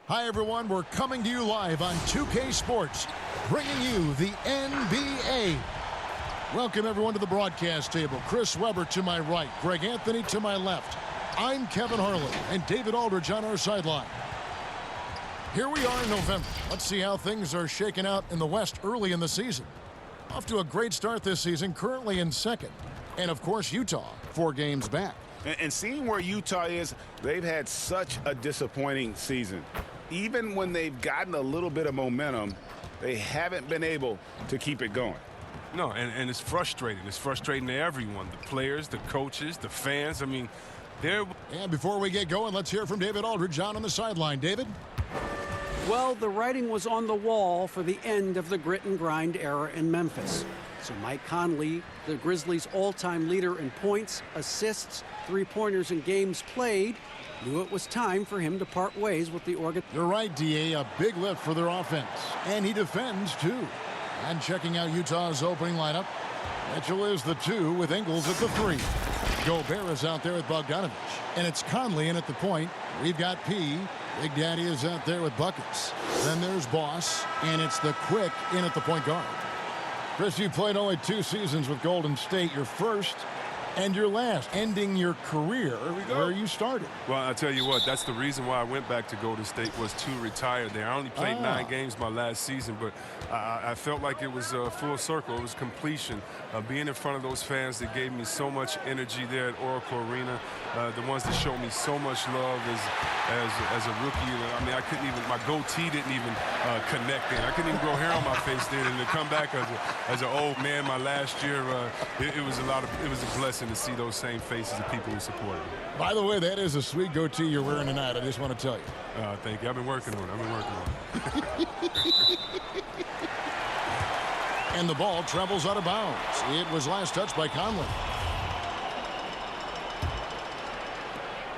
Hi, everyone. We're coming to you live on 2K Sports, bringing you the NBA. Welcome, everyone, to the broadcast table. Chris Webber to my right, Greg Anthony to my left. I'm Kevin Harlan, and David Aldridge on our sideline. Here we are in November. Let's see how things are shaking out in the West early in the season. Off to a great start this season, currently in second. And, of course, Utah, 4 games back. And seeing where Utah is, they've had such a disappointing season. Even when they've gotten a little bit of momentum, they haven't been able to keep it going. No, and it's frustrating. It's frustrating to everyone, the players, the coaches, the fans. I mean, they're... And before we get going, let's hear from David Aldridge on the sideline. David? Well, the writing was on the wall for the end of the grit and grind era in Memphis. So Mike Conley, the Grizzlies' all-time leader in points, assists, three-pointers, and games played, knew it was time for him to part ways with the Oregon. You're right, D.A., a big lift for their offense. And he defends, too. And checking out Utah's opening lineup, Mitchell is the 2 with Ingles at the 3. Gobert is out there with Bogdanovich. And it's Conley in at the point. We've got P. Big Daddy is out there with buckets. Then there's Boss, and it's the Quick in at the point guard. Chris, you played only 2 seasons with Golden State, your first and your last, ending your career where you started. Well, I'll tell you what, that's the reason why I went back to Golden State, was to retire there. I only played 9 games my last season, but I felt like it was a full circle. It was completion. Being in front of those fans that gave me so much energy there at Oracle Arena, the ones that showed me so much love as a rookie. I mean, I couldn't even, my goatee didn't even connect then. I couldn't even grow hair on my face then. And to come back as an old man my last year, it was a blessing to see those same faces of people who supported me. By the way, that is a sweet goatee you're wearing tonight. I just want to tell you. Thank you. I've been working on it. And the ball travels out of bounds. It was last touched by Conley.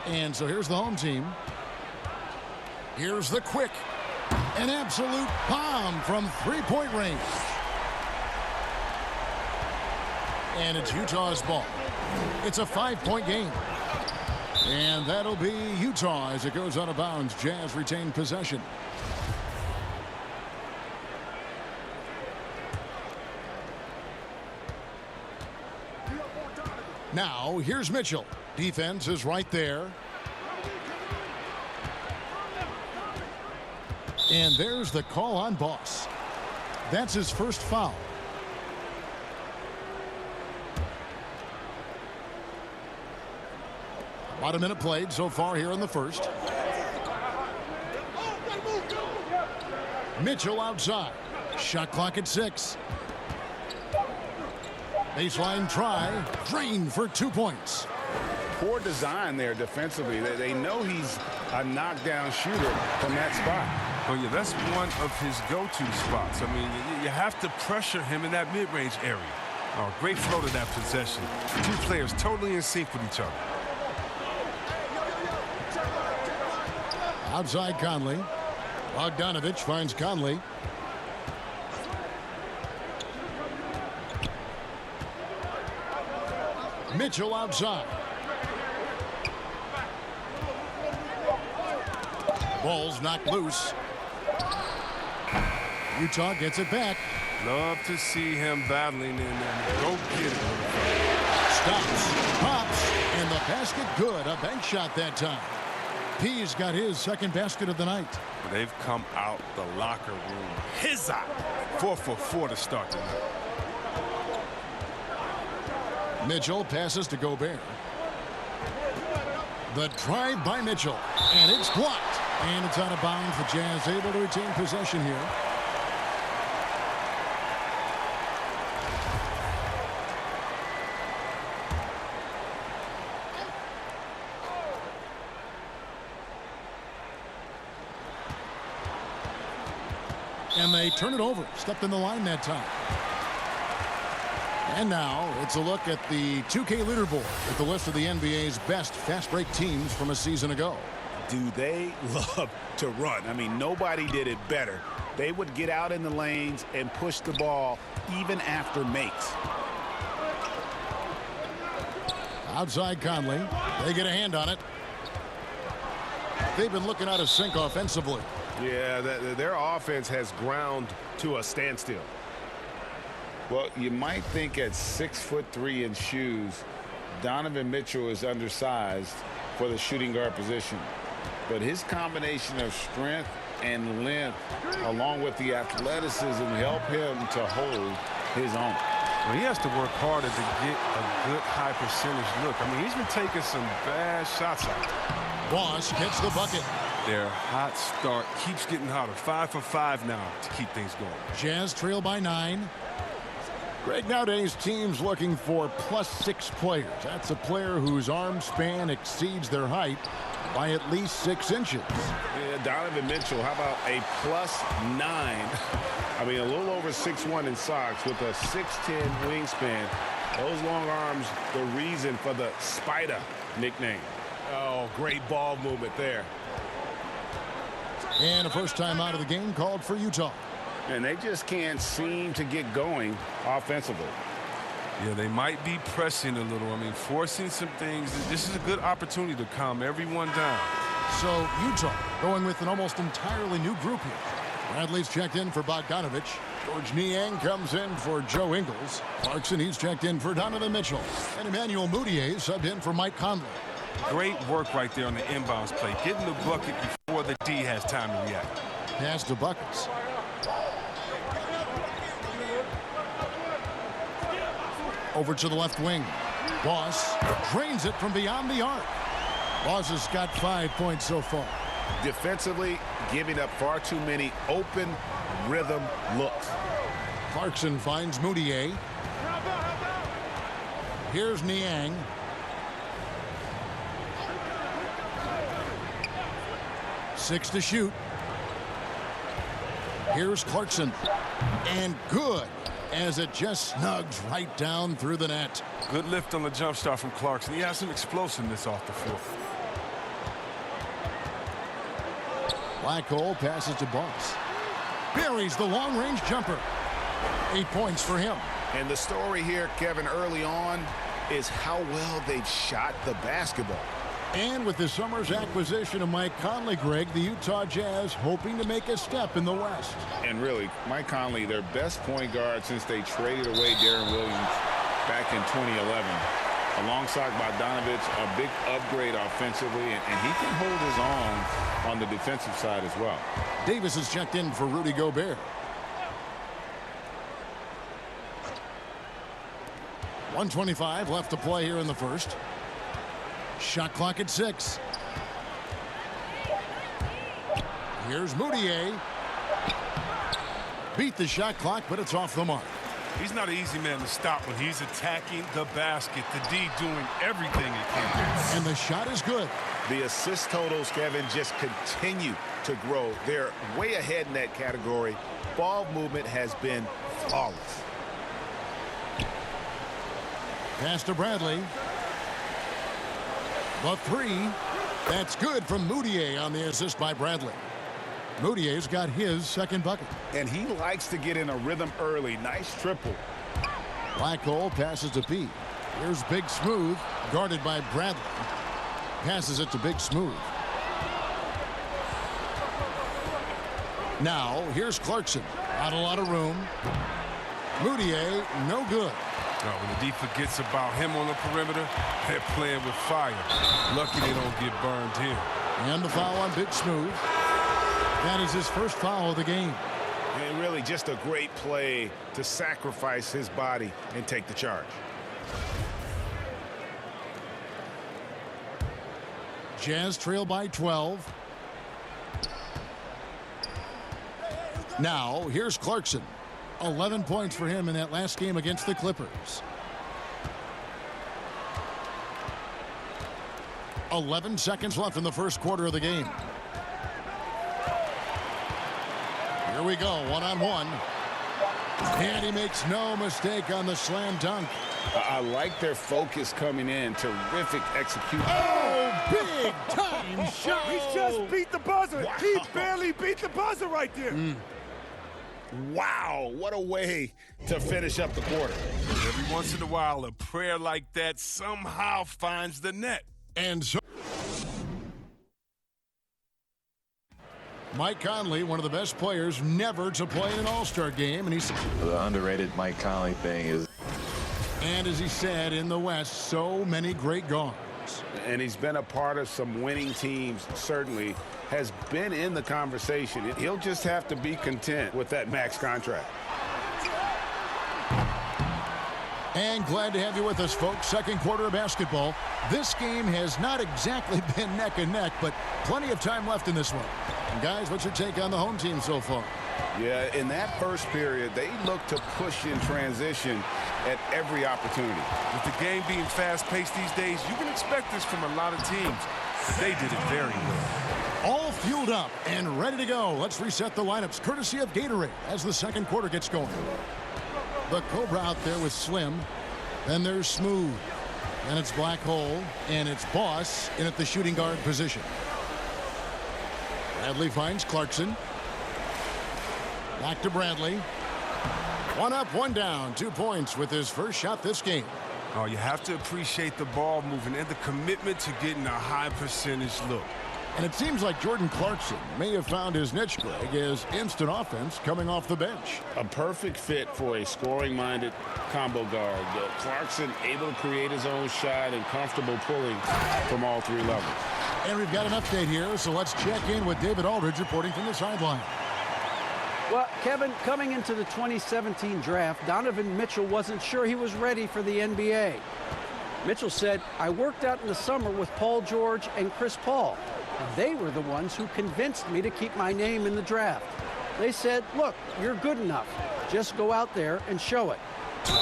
And so here's the home team. Here's the Quick. An absolute bomb from three-point range. And it's Utah's ball. It's a 5-point game. And that'll be Utah as it goes out of bounds. Jazz retain possession. Now, here's Mitchell. Defense is right there. And there's the call on Boss. That's his first foul. About a minute played so far here in the first. Mitchell outside. Shot clock at 6. Baseline try. Drained for 2 points. Poor design there defensively. They know he's a knockdown shooter from that spot. Oh, yeah, that's one of his go-to spots. I mean, you have to pressure him in that mid-range area. Oh, great flow to that possession. 2 players totally in sync with each other. Outside Conley. Bogdanovich finds Conley. Mitchell outside. Ball's knocked loose. Utah gets it back. Love to see him battling in and go get it. Stops, pops, and the basket good. A bank shot that time. P's got his second basket of the night. They've come out the locker room. His eye. 4 for 4 to start tonight. Mitchell passes to Gobert. The drive by Mitchell. And it's blocked. And it's out of bounds. The Jazz able to retain possession here. And they turn it over. Stepped in the line that time. And now it's a look at the 2K leaderboard with the list of the NBA's best fast break teams from a season ago. Do they love to run? I mean, nobody did it better. They would get out in the lanes and push the ball even after makes. Outside Conley. They get a hand on it. they've been looking out of sync offensively. Yeah, their offense has ground to a standstill. Well, you might think at 6'3" in shoes, Donovan Mitchell is undersized for the shooting guard position. But his combination of strength and length, along with the athleticism, help him to hold his own. Well, he has to work harder to get a good high percentage look. I mean, he's been taking some bad shots out there. Boss gets the bucket. Their hot start keeps getting hotter. 5 for 5 now to keep things going. Jazz trail by 9. Greg, nowadays teams looking for +6 players. That's a player whose arm span exceeds their height by at least 6 inches. Yeah, Donovan Mitchell, how about a +9? I mean, a little over 6'1" in socks with a 6'10" wingspan. Those long arms, the reason for the Spider nickname. Oh, great ball movement there. And a first time out of the game called for Utah. And they just can't seem to get going offensively. Yeah, they might be pressing a little. I mean, forcing some things. This is a good opportunity to calm everyone down. So Utah going with an almost entirely new group here. Bradley's checked in for Bogdanovich. George Niang comes in for Joe Ingles. Clarkson, he's checked in for Donovan Mitchell. And Emmanuel Mudiay subbed in for Mike Conley. Great work right there on the inbounds play. Getting the bucket before the D has time to react. Pass to Buckets. Over to the left wing. Boss drains it from beyond the arc. Boss has got 5 points so far. Defensively, giving up far too many open rhythm looks. Clarkson finds Mudiay. Here's Niang. Six to shoot. Here's Clarkson. And good, as it just snugs right down through the net. Good lift on the jump shot from Clarkson. He has some explosiveness off the floor. Blackhole passes to Boss. Buries the long-range jumper. 8 points for him. And the story here, Kevin, early on is how well they've shot the basketball. And with the summer's acquisition of Mike Conley, Greg, the Utah Jazz hoping to make a step in the West. And really, Mike Conley, their best point guard since they traded away Darren Williams back in 2011. Alongside Bogdanovich, a big upgrade offensively, and he can hold his own on the defensive side as well. Davis is checked in for Rudy Gobert. 1:25 left to play here in the first. Shot clock at 6. Here's Mudiay. Beat the shot clock, but it's off the mark. He's not an easy man to stop when he's attacking the basket. The D doing everything he can. And the shot is good. The assist totals, Kevin, just continue to grow. They're way ahead in that category. Ball movement has been flawless. Pass to Bradley. The three. That's good from Mudiay on the assist by Bradley. Moutier's got his second bucket. And he likes to get in a rhythm early. Nice triple. Blackhole passes to P. Here's Big Smooth, guarded by Bradley. Passes it to Big Smooth. Now, here's Clarkson. Not a lot of room. Mudiay, no good. When the D forgets about him on the perimeter, they're playing with fire. Lucky they don't get burned here. And the foul on Big Smooth. That is his first foul of the game. And really just a great play to sacrifice his body and take the charge. Jazz trail by 12. Now, here's Clarkson. 11 points for him in that last game against the Clippers. 11 seconds left in the first quarter of the game. Here we go, one-on-one. And he makes no mistake on the slam dunk. I like their focus coming in. Terrific execution. Oh, big time shot. He just beat the buzzer. Wow. He barely beat the buzzer right there. Wow, what a way to finish up the quarter. Every once in a while, a prayer like that somehow finds the net. And so Mike Conley, one of the best players never to play in an All-Star game, and he's The underrated Mike Conley thing is. And as he said, in the West, so many great guards. And he's been a part of some winning teams, certainly has been in the conversation. He'll just have to be content with that max contract. And glad to have you with us, folks. Second quarter of basketball. This game has not exactly been neck and neck, but plenty of time left in this one. And guys, what's your take on the home team so far? Yeah, in that first period, they look to push in transition at every opportunity. With the game being fast-paced these days, you can expect this from a lot of teams. They did it very well. All fueled up and ready to go. Let's reset the lineups, courtesy of Gatorade, as the second quarter gets going. The Cobra out there with Slim. Then there's Smooth. And it's Black Hole. And it's Boss in at the shooting guard position. Bradley finds Clarkson. Back to Bradley. One up, one down. 2 points with his first shot this game. Oh, you have to appreciate the ball moving and the commitment to getting a high percentage look. And it seems like Jordan Clarkson may have found his niche, Greg, as instant offense coming off the bench. A perfect fit for a scoring-minded combo guard. Clarkson able to create his own shot and comfortable pulling from all three levels. And we've got an update here, so let's check in with David Aldridge reporting from the sideline. Well, Kevin, coming into the 2017 draft, Donovan Mitchell wasn't sure he was ready for the NBA. Mitchell said, "I worked out in the summer with Paul George and Chris Paul. And they were the ones who convinced me to keep my name in the draft. They said, look, you're good enough. Just go out there and show it."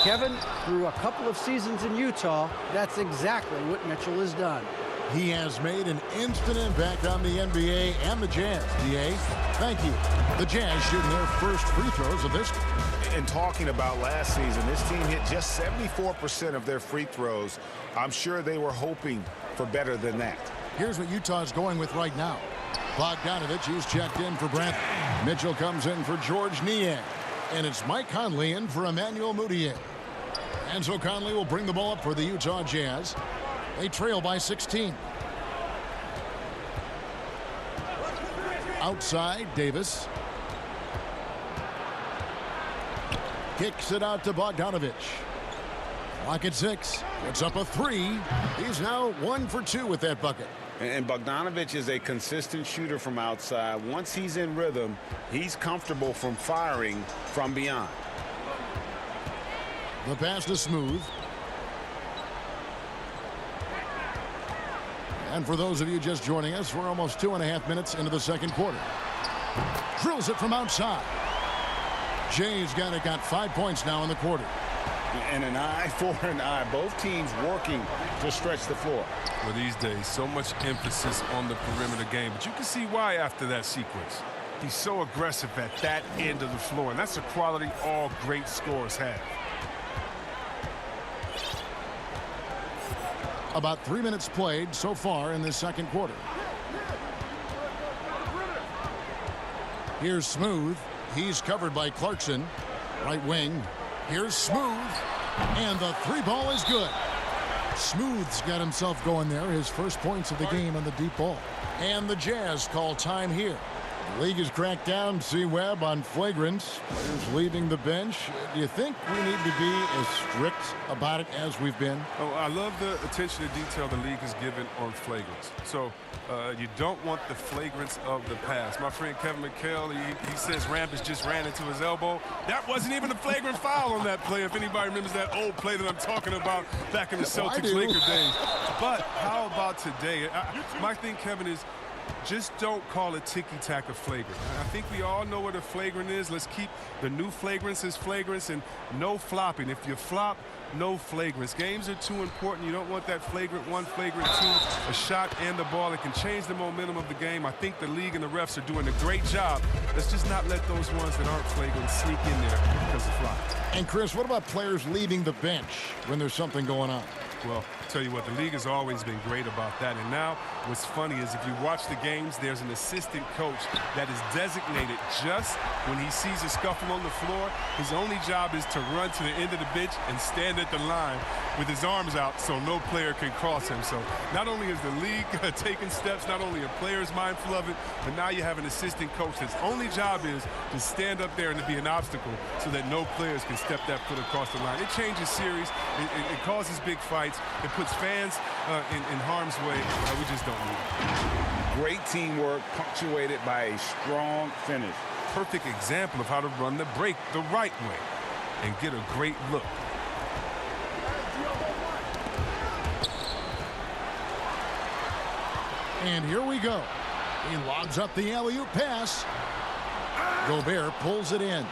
Kevin, through a couple of seasons in Utah, that's exactly what Mitchell has done. He has made an instant impact on the NBA and the Jazz. DA, thank you. The Jazz shooting their first free throws of this. And talking about last season, this team hit just 74% of their free throws. I'm sure they were hoping for better than that. Here's what Utah's going with right now. Bogdanovich, he's checked in for Bradley. Mitchell comes in for George Niang. And it's Mike Conley in for Emmanuel Mudiay. And so Conley will bring the ball up for the Utah Jazz. They trail by 16. Outside, Davis. Kicks it out to Bogdanovich. Clock at 6. Puts up a 3. He's now 1 for 2 with that bucket. And Bogdanovich is a consistent shooter from outside. Once he's in rhythm, he's comfortable from firing from beyond. The pass is Smooth. And for those of you just joining us, we're almost 2.5 minutes into the second quarter. Drills it from outside. Jay's got 5 points now in the quarter. And an eye for an eye. Both teams working to stretch the floor. Well, these days, so much emphasis on the perimeter game. But you can see why after that sequence. He's so aggressive at that end of the floor. And that's a quality all great scorers have. About 3 minutes played so far in this second quarter. Here's Smooth. He's covered by Clarkson. Right wing. Here's Smooth. And the 3 ball is good. Smooth's got himself going there. His first points of the game on the deep ball. And the Jazz call time here. The league has cracked down, C-Webb, on flagrants. Players leaving the bench. Do you think we need to be as strict about it as we've been? Oh, I love the attention to detail the league has given on flagrants. So you don't want the flagrants of the past. My friend Kevin McHale, he says Rampage just ran into his elbow. That wasn't even a flagrant foul on that play, if anybody remembers that old play that I'm talking about back in the Celtics-Laker days. But how about today? My thing, Kevin, is just don't call it ticky-tack a flagrant. I think we all know what a flagrant is. Let's keep the new flagrants as flagrants and no flopping. If you flop, no flagrants. Games are too important. You don't want that flagrant 1, flagrant 2, a shot and the ball. It can change the momentum of the game. I think the league and the refs are doing a great job. Let's just not let those ones that aren't flagrant sneak in there because of flopping. And Chris, what about players leaving the bench when there's something going on? Well, I'll tell you what, the league has always been great about that. And now what's funny is if you watch the game, games, there's an assistant coach that is designated just when he sees a scuffle on the floor. His only job is to run to the end of the bench and stand at the line with his arms out so no player can cross him. So not only is the league taking steps, not only are players mindful of it, but now you have an assistant coach that's only job is to stand up there and to be an obstacle so that no players can step that foot across the line. It changes series. It causes big fights. It puts fans in harm's way. We just don't need it. Great teamwork punctuated by a strong finish. Perfect example of how to run the break the right way and get a great look. And here we go. He lobs up the alley-oop pass. Gobert pulls it in.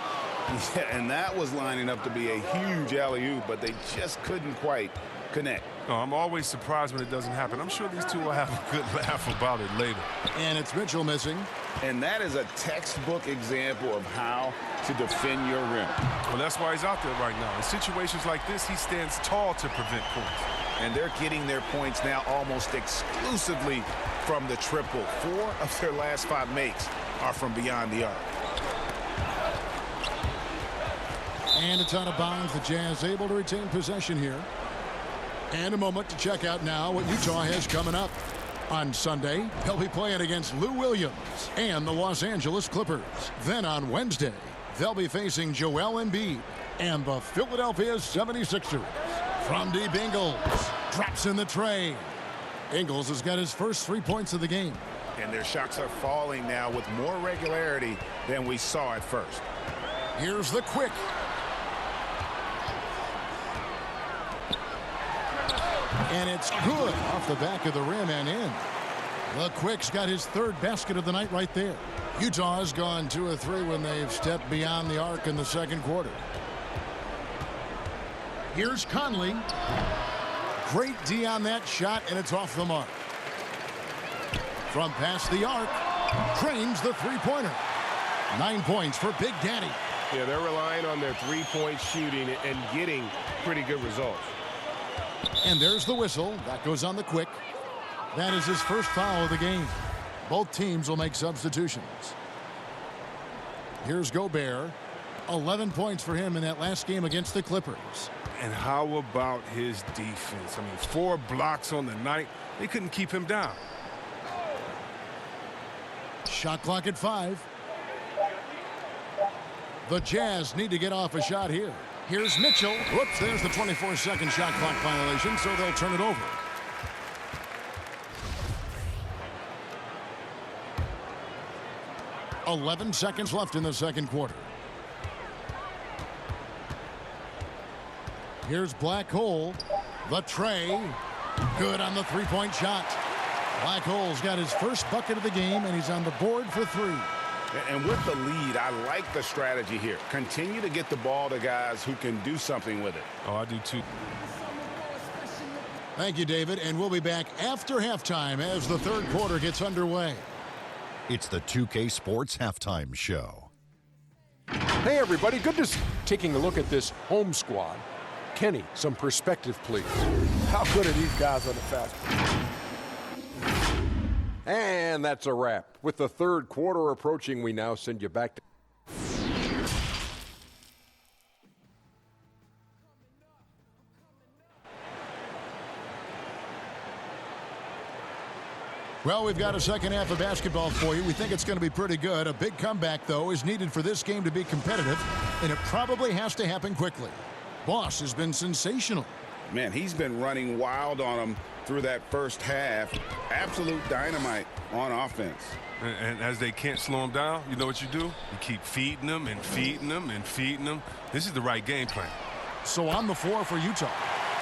Yeah, and that was lining up to be a huge alley-oop, but they just couldn't quite connect. No, I'm always surprised when it doesn't happen. I'm sure these two will have a good laugh about it later. And it's Mitchell missing. And that is a textbook example of how to defend your rim. Well, that's why he's out there right now. In situations like this, he stands tall to prevent points. And they're getting their points now almost exclusively from the triple. 4 of their last 5 makes are from beyond the arc. And it's out of bounds. The Jazz able to retain possession here. And a moment to check out now what Utah has coming up. On Sunday, they'll be playing against Lou Williams and the Los Angeles Clippers. Then on Wednesday, they'll be facing Joel Embiid and the Philadelphia 76ers. From deep, Ingles drops in the tray. Ingles has got his first 3 points of the game. And their shots are falling now with more regularity than we saw at first. Here's the quick. And it's good off the back of the rim and in. The Quick's got his 3rd basket of the night right there. Utah has gone 2 of 3 when they've stepped beyond the arc in the second quarter. Here's Conley. Great D on that shot, and it's off the mark. From past the arc, Crane's the 3-pointer. 9 points for Big Daddy. Yeah, they're relying on their 3-point shooting and getting pretty good results. And there's the whistle. That goes on the Quick. That is his first foul of the game. Both teams will make substitutions. Here's Gobert. 11 points for him in that last game against the Clippers. And how about his defense? I mean, 4 blocks on the night. They couldn't keep him down. Shot clock at 5. The Jazz need to get off a shot here. Here's Mitchell. Whoops, there's the 24-second shot clock violation, so they'll turn it over. .11 seconds left in the second quarter. Here's Black Hole. The tray. Good on the 3-point shot. Black Hole's got his first bucket of the game, and he's on the board for 3. And with the lead, I like the strategy here. Continue to get the ball to guys who can do something with it. Oh, I do too. Thank you, David. And we'll be back after halftime as the third quarter gets underway. It's the 2K Sports Halftime Show. Hey, everybody. Good to taking a look at this home squad. Kenny, some perspective, please. How good are these guys on the fast break? And that's a wrap. With the third quarter approaching, we now send you back to... Well, we've got a second half of basketball for you. We think it's going to be pretty good. A big comeback, though, is needed for this game to be competitive, and it probably has to happen quickly. Boss has been sensational. Man, he's been running wild on them through that first half. Absolute dynamite on offense. And as they can't slow him down, you know what you do? You keep feeding them and feeding them and feeding them. This is the right game plan. So on the floor for Utah,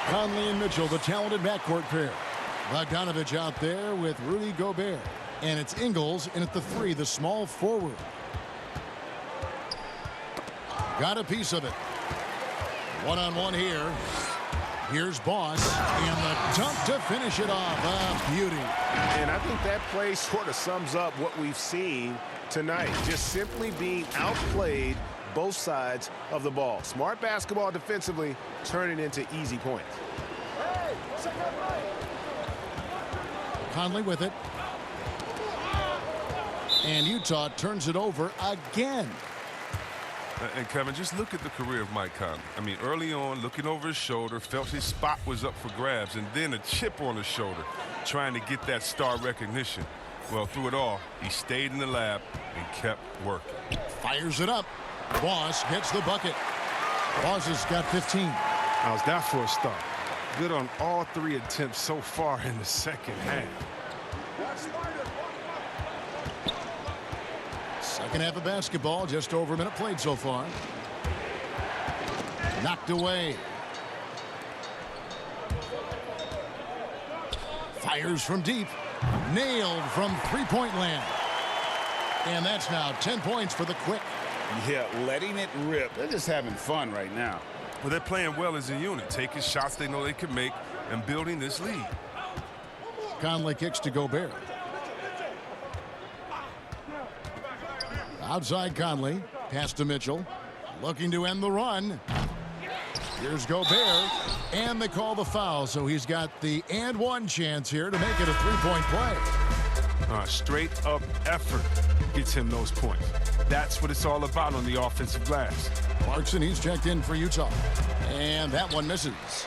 Conley and Mitchell, the talented backcourt pair. Bogdanovich out there with Rudy Gobert. And it's Ingles in at the 3, the small forward. Got a piece of it. One-on-one here. Here's Boss, and the dunk to finish it off. A beauty. And I think that play sort of sums up what we've seen tonight. Just simply being outplayed both sides of the ball. Smart basketball defensively, turning into easy points. Conley with it. And Utah turns it over again. And Kevin, just look at the career of Mike Conley. I mean, early on, looking over his shoulder, felt his spot was up for grabs, and then a chip on his shoulder, trying to get that star recognition. Well, through it all, he stayed in the lab and kept working. Fires it up. Boss gets the bucket. Boss has got 15. How's that for a start? Good on all 3 attempts so far in the second half. Second half of basketball, just over a minute played so far. Knocked away. Fires from deep. Nailed from three-point land. And that's now 10 points for the Quick. Yeah, letting it rip. They're just having fun right now. Well, they're playing well as a unit, taking shots they know they can make and building this lead. Conley kicks to Gobert. Outside Conley. Pass to Mitchell. Looking to end the run. Here's Gobert. And they call the foul, so he's got the and one chance here to make it a three-point play. Straight up effort gets him those points. That's what it's all about on the offensive glass. Clarkson, he's checked in for Utah. And that one misses.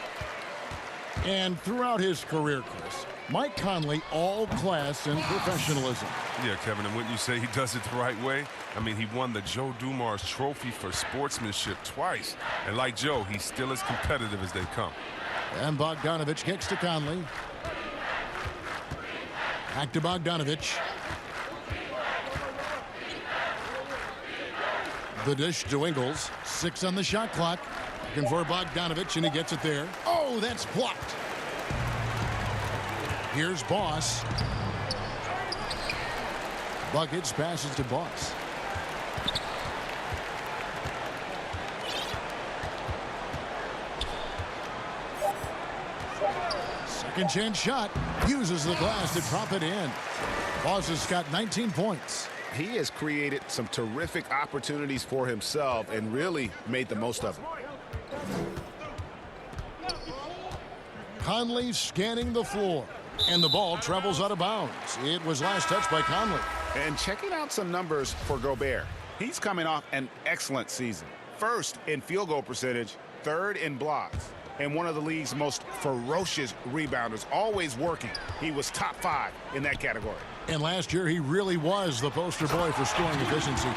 And throughout his career, Chris, Mike Conley, all class and professionalism. Yeah, Kevin, and wouldn't you say he does it the right way? I mean, he won the Joe Dumars Trophy for sportsmanship twice. And like Joe, he's still as competitive as they come. And Bogdanovich kicks to Conley. Back to Bogdanovich. The dish to Ingles. 6 on the shot clock. Looking for Bogdanovich, and he gets it there. Oh, that's blocked. Here's Boss. Buckets passes to Boss. Second chance shot. Uses the glass to drop it in. Boss has got 19 points. He has created some terrific opportunities for himself and really made the most of them. Conley scanning the floor. And the ball travels out of bounds. It was last touched by Conley. And checking out some numbers for Gobert. He's coming off an excellent season. First in field goal percentage, third in blocks, and one of the league's most ferocious rebounders, always working. He was top 5 in that category. And last year, he really was the poster boy for scoring efficiency.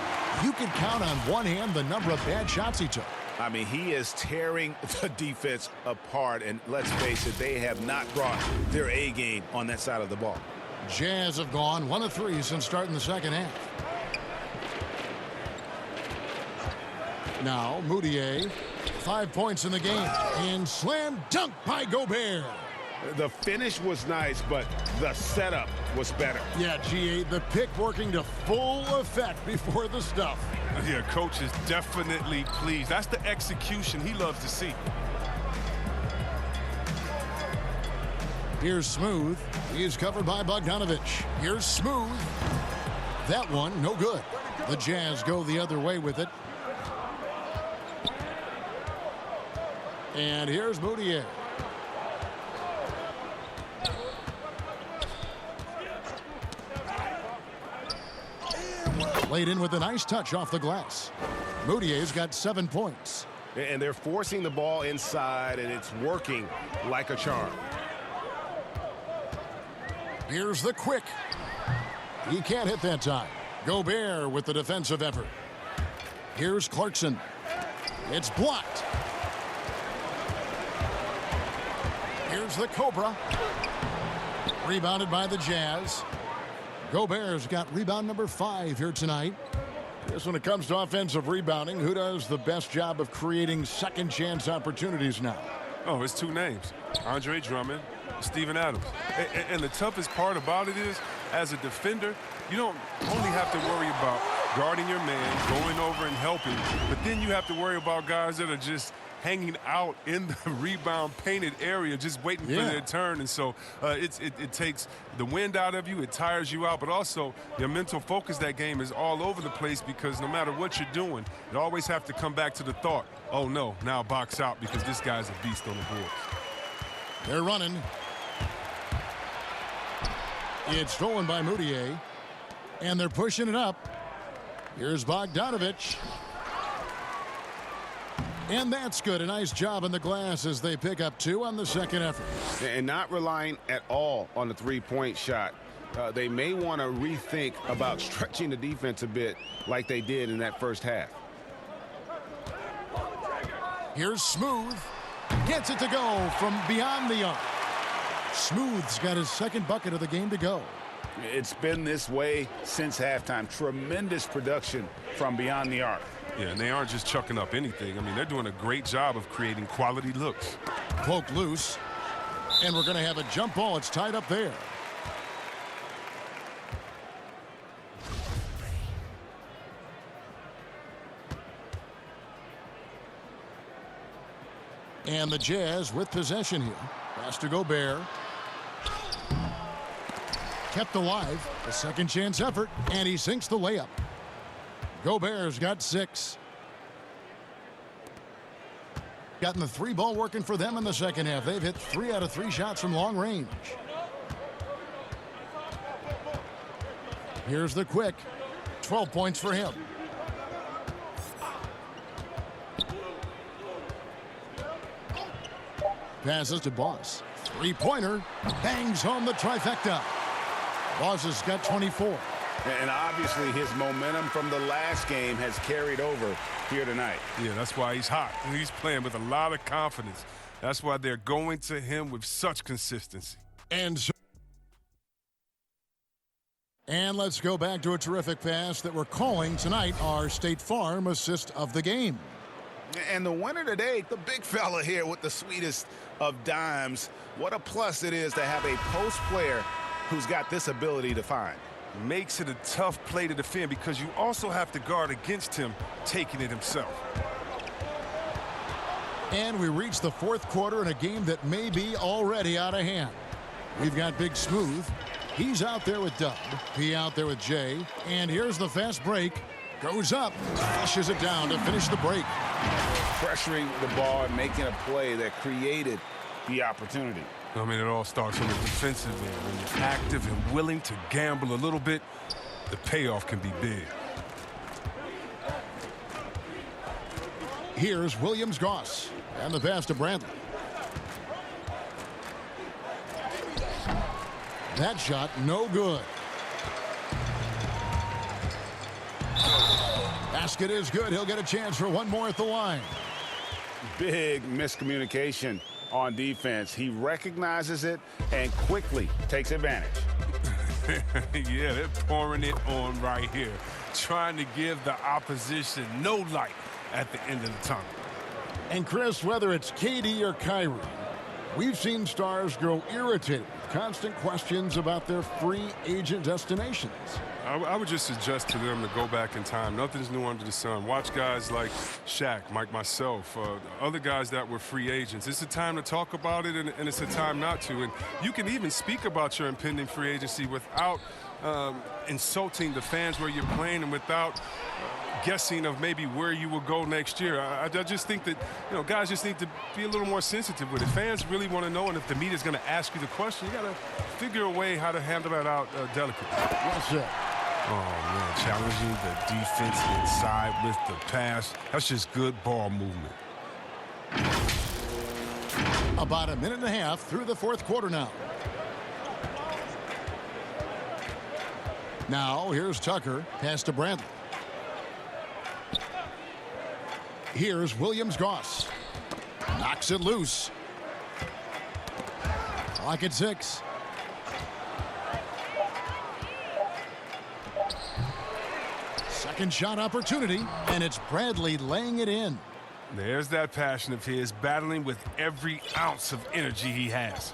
You can count on one hand the number of bad shots he took. I mean, he is tearing the defense apart, and let's face it, they have not brought their A game on that side of the ball. Jazz have gone 1 of 3 since starting the second half. Now, Moutier, 5 points in the game, and slam dunk by Gobert. The finish was nice, but the setup was better. Yeah, GA, the pick working to full effect before the stuff. Yeah, coach is definitely pleased. That's the execution he loves to see. Here's Smooth. He's covered by Bogdanovich. Here's Smooth. That one, no good. The Jazz go the other way with it. And here's Moutier. Laid in with a nice touch off the glass. Moutier's got 7 points. And they're forcing the ball inside, and it's working like a charm. Here's the Quick. He can't hit that time. Gobert with the defensive effort. Here's Clarkson. It's blocked. Here's the Cobra. Rebounded by the Jazz. Gobert's got rebound number 5 here tonight. Just when it comes to offensive rebounding, who does the best job of creating second chance opportunities now? Oh, it's 2 names. Andre Drummond, Steven Adams. And the toughest part about it is, as a defender, you don't only have to worry about guarding your man, going over and helping, but then you have to worry about guys that are just hanging out in the rebound painted area, just waiting for their turn. And so it takes the wind out of you, it tires you out, but also your mental focus that game is all over the place, because no matter what you're doing, you always have to come back to the thought, oh no, now box out, because this guy's a beast on the board. They're running. It's stolen by Moutier. And they're pushing it up. Here's Bogdanovich. And that's good. A nice job in the glass as they pick up 2 on the second effort. And not relying at all on the three-point shot. They may want to rethink about stretching the defense a bit like they did in that first half. Here's Smooth. Gets it to go from beyond the arc. Smooth's got his second bucket of the game to go. It's been this way since halftime. Tremendous production from beyond the arc. Yeah, and they aren't just chucking up anything. I mean, they're doing a great job of creating quality looks. Poke loose. And we're going to have a jump ball. It's tied up there. And the Jazz with possession here. Pass to Gobert. Kept alive. A second chance effort. And he sinks the layup. Gobert's got 6. Gotten the 3 ball working for them in the second half. They've hit 3 out of 3 shots from long range. Here's the quick. 12 points for him. Passes to Boss. 3-pointer. Bangs home the trifecta. Boss has got 24. And obviously his momentum from the last game has carried over here tonight. Yeah, that's why he's hot. He's playing with a lot of confidence. That's why they're going to him with such consistency. And let's go back to a terrific pass that we're calling tonight our State Farm assist of the game. And the winner today, the big fella here with the sweetest of dimes. What a plus it is to have a post player who's got this ability to find. Makes it a tough play to defend because you also have to guard against him taking it himself. And we reach the 4th quarter in a game that may be already out of hand. We've got Big Smooth. He's out there with Dub. P out there with Jay. And here's the fast break. Goes up. Flushes it down to finish the break. Pressuring the ball and making a play that created the opportunity. I mean, it all starts on the defensive end. When you're active and willing to gamble a little bit, the payoff can be big. Here's Williams-Goss. And the pass to Bradley. That shot, no good. Basket is good. He'll get a chance for one more at the line. Big miscommunication on defense. He recognizes it and quickly takes advantage. Yeah, they're pouring it on right here, trying to give the opposition no light at the end of the tunnel. And Chris, whether it's KD or Kyrie, we've seen stars grow irritated with constant questions about their free agent destinations. I would just suggest to them to go back in time. Nothing's new under the sun. Watch guys like Shaq, Mike, myself, other guys that were free agents. It's a time to talk about it, and it's a time not to. And you can even speak about your impending free agency without insulting the fans where you're playing and without guessing of maybe where you will go next year. I just think that, guys just need to be a little more sensitive with it. Fans really want to know, and if the media's going to ask you the question, you got to figure a way how to handle that out delicately. That's it. Oh, man, challenging the defense inside with the pass. That's just good ball movement. About a minute and a half through the 4th quarter now. Now, here's Tucker. Pass to Bradley. Here's Williams-Goss. Knocks it loose. Clock at 6. Second shot opportunity, and it's Bradley laying it in. There's that passion of his, battling with every ounce of energy he has.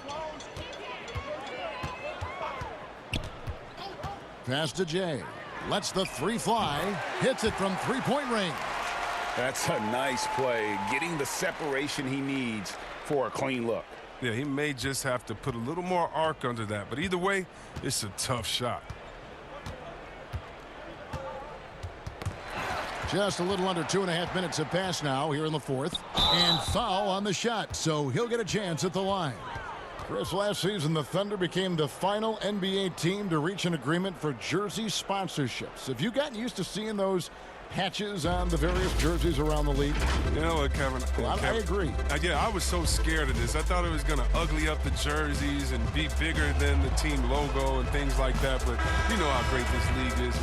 Pass to Jay. Lets the 3 fly. Hits it from 3-point range. That's a nice play, getting the separation he needs for a clean look. Yeah, he may just have to put a little more arc under that, but either way, it's a tough shot. Just a little under 2.5 minutes have passed now here in the 4th. And foul on the shot, so he'll get a chance at the line. Chris, last season the Thunder became the final NBA team to reach an agreement for jersey sponsorships. Have you gotten used to seeing those hatches on the various jerseys around the league? You know what, Kevin? I agree. Yeah, I was so scared of this. I thought it was going to ugly up the jerseys and be bigger than the team logo and things like that. But you know how great this league is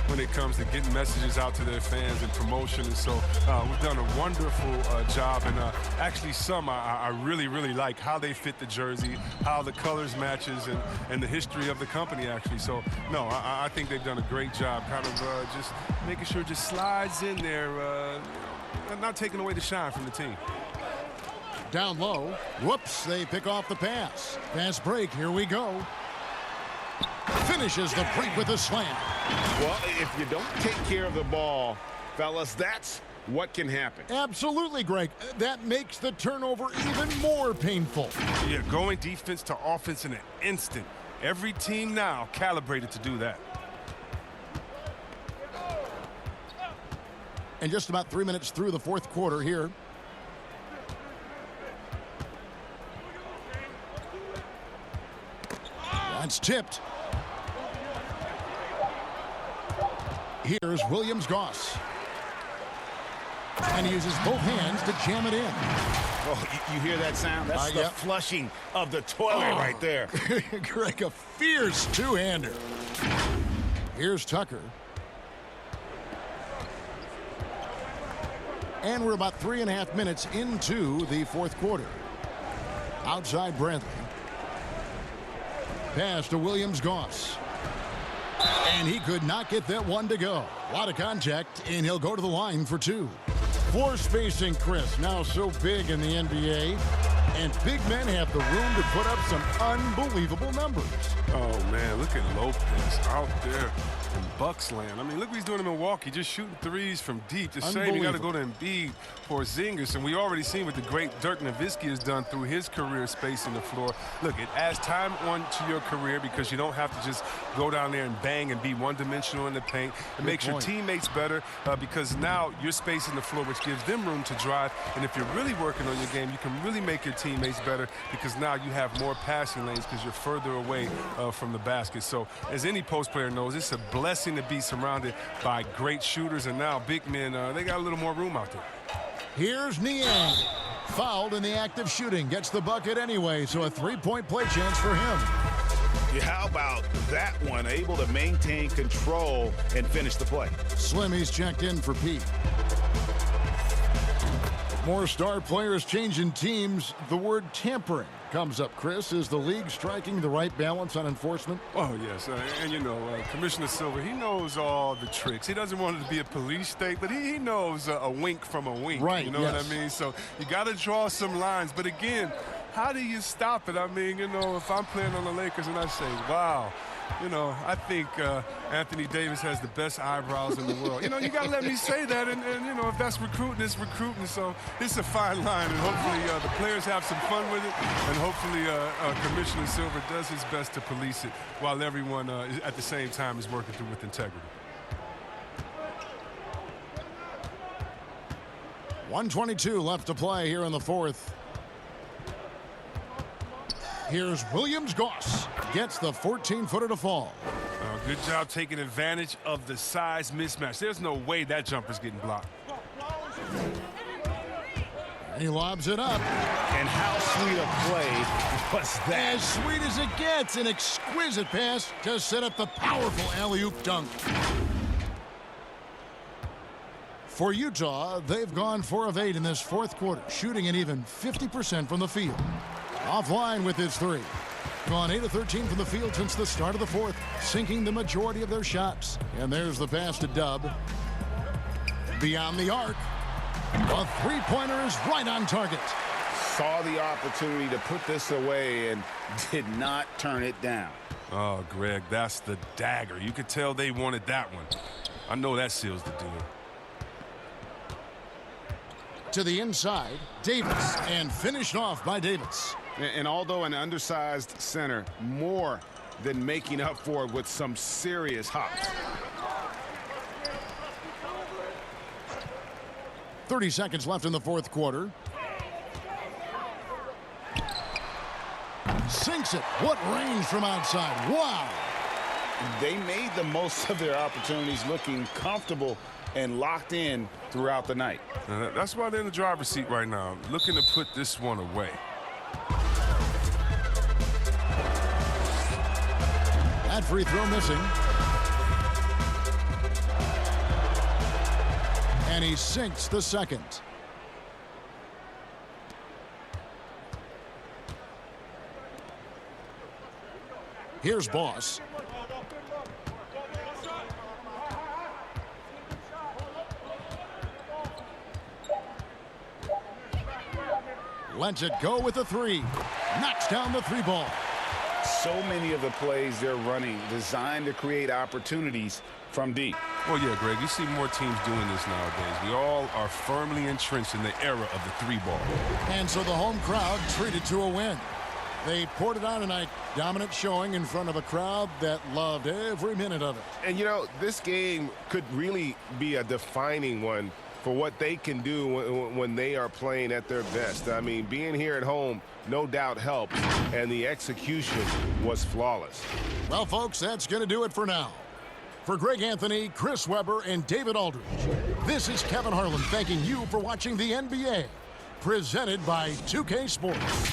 when it comes to getting messages out to their fans and promotion. And so we've done a wonderful job. And actually, some I really, really like how they fit the jersey, how the colors matches, and the history of the company, actually. So, no, I think they've done a great job kind of just making sure it just slides in there, not taking away the shine from the team. Down low. Whoops, they pick off the pass. Fast break, here we go. Finishes the break with a slam. Well, if you don't take care of the ball, fellas, that's what can happen. Absolutely, Greg. That makes the turnover even more painful. Yeah, going defense to offense in an instant. Every team now calibrated to do that. And just about 3 minutes through the fourth quarter here. That's tipped. Here's Williams-Goss. And he uses both hands to jam it in. Oh, you hear that sound? That's the yep. flushing of the toilet right there. Greg, a fierce two-hander. Here's Tucker. And we're about 3.5 minutes into the fourth quarter. Outside Bradley. Pass to Williams-Goss. And he could not get that one to go. A lot of contact, and he'll go to the line for two. Floor spacing, Chris, now so big in the NBA. And big men have the room to put up some unbelievable numbers. Oh, man, look at Lopez out there in Bucks land. I mean, look what he's doing in Milwaukee, just shooting threes from deep. The same, you got to go to Embiid for Porzingis. And we already seen what the great Dirk Nowitzki has done through his career spacing the floor. Look, it adds time onto your career because you don't have to just go down there and bang and be one-dimensional in the paint. It makes your teammates better because now you're spacing the floor, which gives them room to drive. And if you're really working on your game, you can really make your teammates better because now you have more passing lanes because you're further away from the basket. So as any post player knows, it's a blessing to be surrounded by great shooters, and now big men, they got a little more room out there. Here's Niang. Fouled in the act of shooting. Gets the bucket anyway, so a three-point play chance for him. Yeah, how about that one? Able to maintain control and finish the play. Slimmy's checked in for Pete. More star players changing teams. The word tampering comes up, Chris. Is the league striking the right balance on enforcement? Oh, yes. And, you know, Commissioner Silver, he knows all the tricks. He doesn't want it to be a police state, but he knows a wink from a wink. Right, you know what I mean? So you got to draw some lines. But, again, how do you stop it? I mean, you know, if I'm playing on the Lakers and I say, wow, you know, I think Anthony Davis has the best eyebrows in the world. You know, you got to let me say that. And, you know, if that's recruiting, it's recruiting. So it's a fine line. And hopefully the players have some fun with it. And hopefully Commissioner Silver does his best to police it while everyone at the same time is working through with integrity. 1:22 left to play here in the fourth. Here's Williams-Goss. Gets the 14-footer to fall. Good job taking advantage of the size mismatch. There's no way that jumper's getting blocked. And he lobs it up. And how sweet a play was that? As sweet as it gets. An exquisite pass to set up the powerful alley-oop dunk. For Utah, they've gone 4 of 8 in this fourth quarter, shooting an even 50% from the field. Offline with his three. Gone 8 of 13 from the field since the start of the fourth, sinking the majority of their shots. And there's the pass to Dub. Beyond the arc. A three-pointer is right on target. Saw the opportunity to put this away and did not turn it down. Oh, Greg, that's the dagger. You could tell they wanted that one. I know that seals the deal. To the inside, Davis, and finished off by Davis. And although an undersized center, more than making up for it with some serious hops. 30 seconds left in the fourth quarter. sinks it. What range from outside. Wow. They made the most of their opportunities, looking comfortable and locked in throughout the night. That's why they're in the driver's seat right now, looking to put this one away. That free throw missing. And he sinks the second. Here's Boss. Lets it go with the three. Knocks down the three ball. So many of the plays they're running designed to create opportunities from deep. Well, yeah, Greg, you see more teams doing this nowadays. We all are firmly entrenched in the era of the three ball. And so the home crowd treated to a win. They poured it on tonight. Dominant showing in front of a crowd that loved every minute of it. And, you know, this game could really be a defining one for what they can do when they are playing at their best. I mean, being here at home no doubt helps, and the execution was flawless. Well, folks, that's going to do it for now. For Greg Anthony, Chris Webber, and David Aldridge, this is Kevin Harlan thanking you for watching the NBA, presented by 2K Sports.